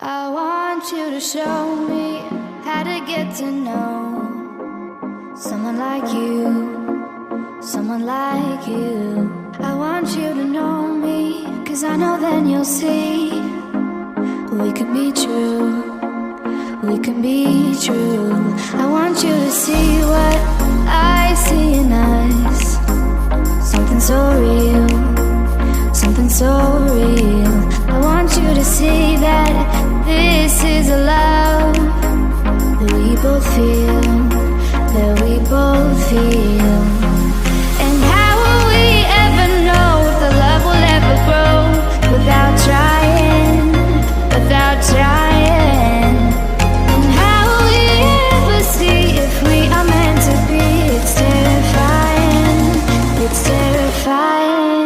I want you to show me how to get to know someone like you, someone like you. I want you to know me, 'cause I know then you'll see we can be true, we can be true. I want you to see what I see in us, something so real, something so real. I want you to see that this is a love that we both feel, that we both feel. And how will we ever know if the love will ever grow without trying, without trying? And how will we ever see if we are meant to be? It's terrifying, it's terrifying.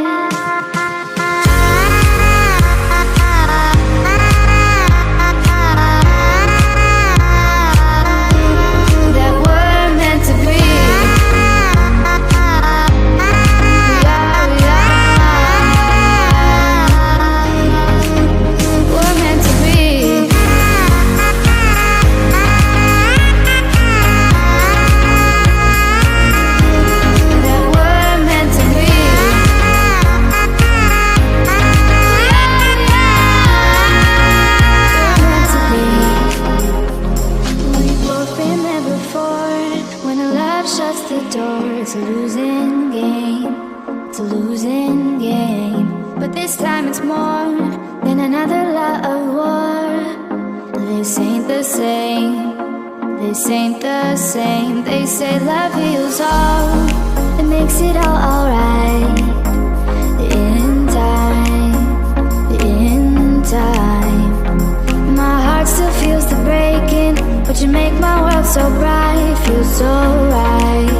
It's a losing game, it's a losing game. But this time it's more than another love war. This ain't the same, this ain't the same. They say love heals all, it makes it all alright. In time, in time. My heart still feels the breaking, but you make my world so bright. Feels so right,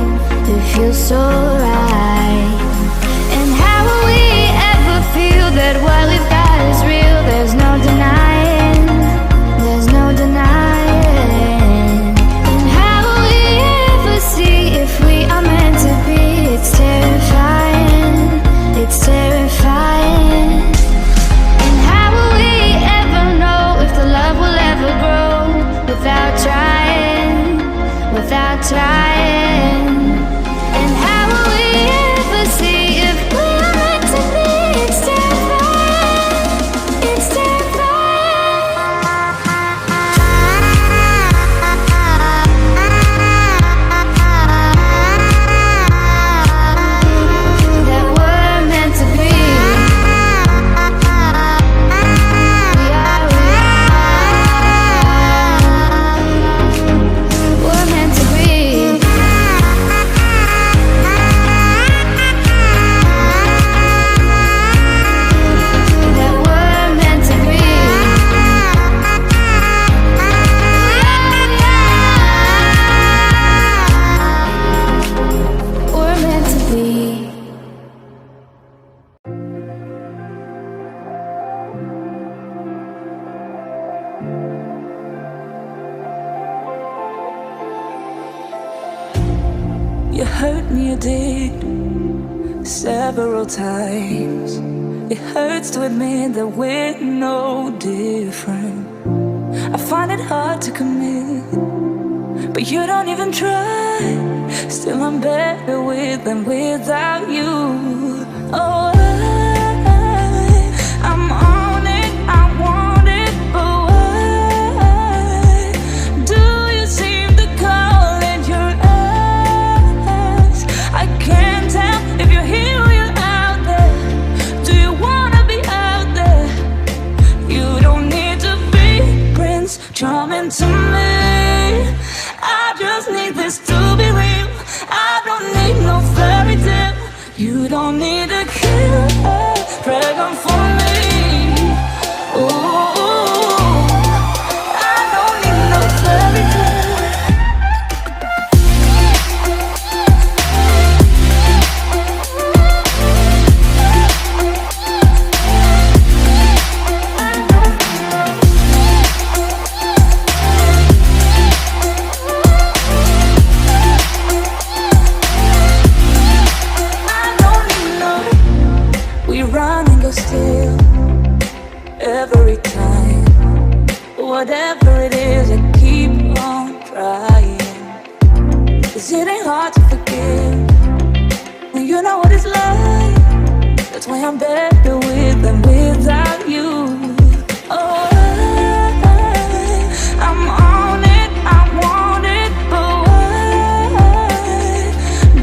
it feels so right. And how will we ever feel that what we've got is real? There's no denying, there's no denying. And how will we ever see if we are meant to be? It's terrifying, it's terrifying. And how will we ever know if the love will ever grow without trying, without trying? And how will we ever see if we are meant to be? It's terrifying, it's terrifying. That we're meant to be. We're meant to be. That we're meant to be. We're meant to be. You hurt me, you did, several times. It hurts to admit that we're no different. I find it hard to commit, but you don't even try. Still I'm better with than without you. Oh, I'm on it, I want it, but why do you seem to call it your eyes? I can't tell if you're here or you're out there. Do you wanna be out there? You don't need to be Prince Charming to me. I just need this to be real. I don't need no fairy tale. You don't need a killer pregnant for me. Ooh, I don't need no fairy tale. We run and go still. whatever it is, I keep on trying. 'Cause it ain't hard to forgive when you know what it's like. That's why I'm better with than without you. Oh, I'm on it, I want it, but why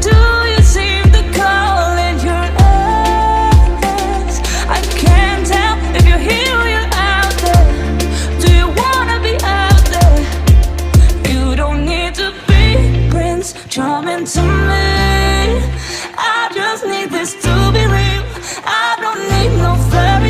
do you seem to call it your ex? I can't tell if you're here or you're out there. Do you wanna be out there? You don't need to be Prince Charming to me. I just need this to be real. I don't need no fairy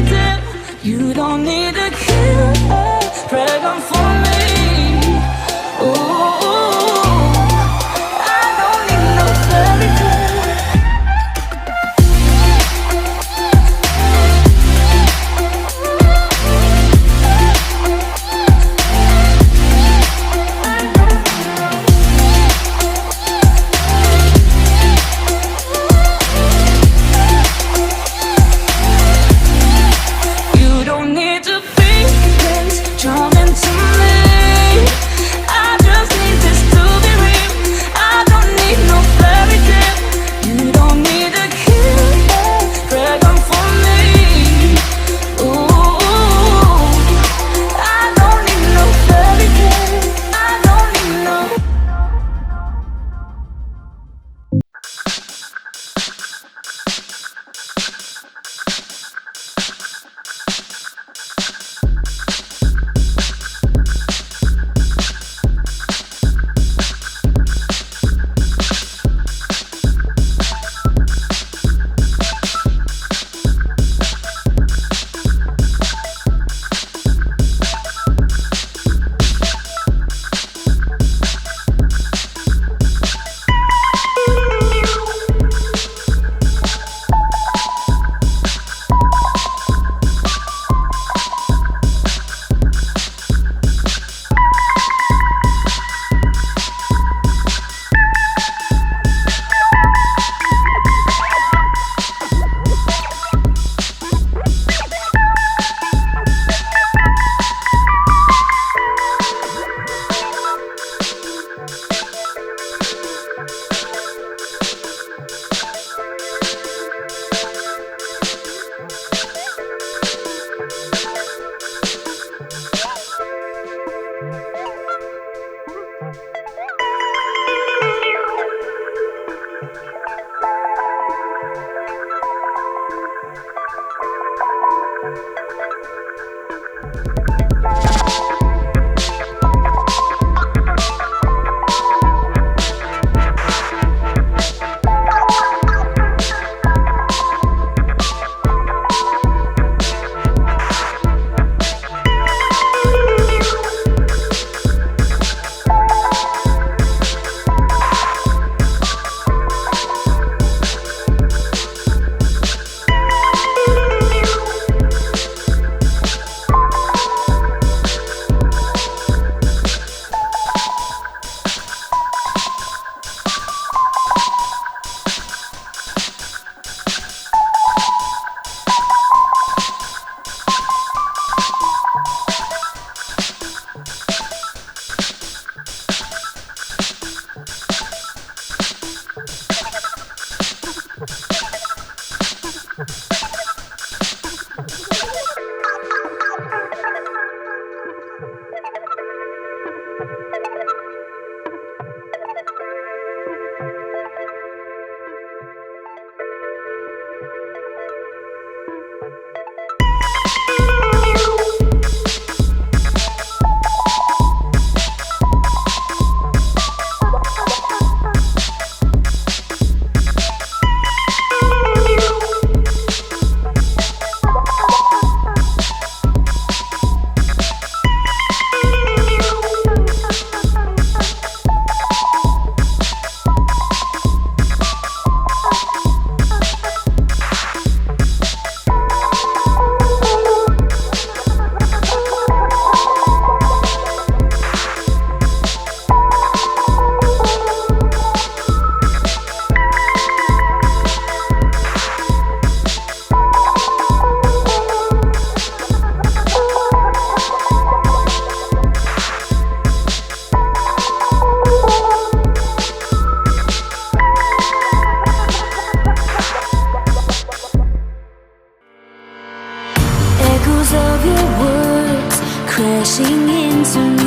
crashing into